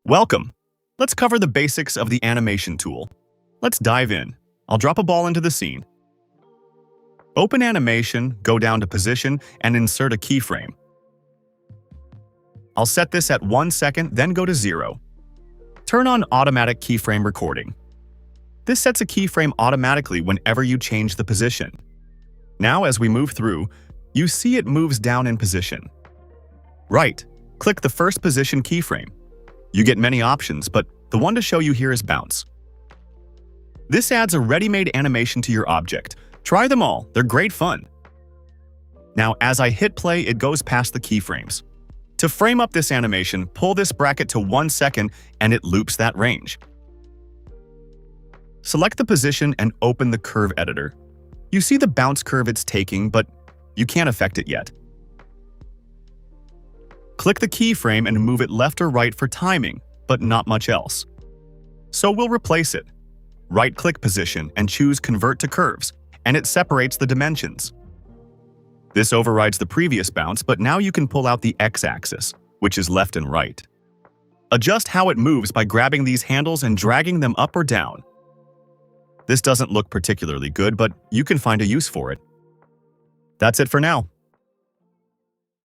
Welcome! Let's cover the basics of the animation tool. Let's dive in. I'll drop a ball into the scene. Open animation, go down to position, and insert a keyframe. I'll set this at 1 second, then go to 0. Turn on automatic keyframe recording. This sets a keyframe automatically whenever you change the position. Now, as we move through, you see it moves down in position. Right, click the first position keyframe. You get many options, but the one to show you here is bounce. This adds a ready-made animation to your object. Try them all, they're great fun. Now, as I hit play, it goes past the keyframes. To frame up this animation, pull this bracket to 1 second and it loops that range. Select the position and open the curve editor. You see the bounce curve it's taking, but you can't affect it yet. Click the keyframe and move it left or right for timing, but not much else. So we'll replace it. Right-click position and choose Convert to Curves, and it separates the dimensions. This overrides the previous bounce, but now you can pull out the x-axis, which is left and right. Adjust how it moves by grabbing these handles and dragging them up or down. This doesn't look particularly good, but you can find a use for it. That's it for now.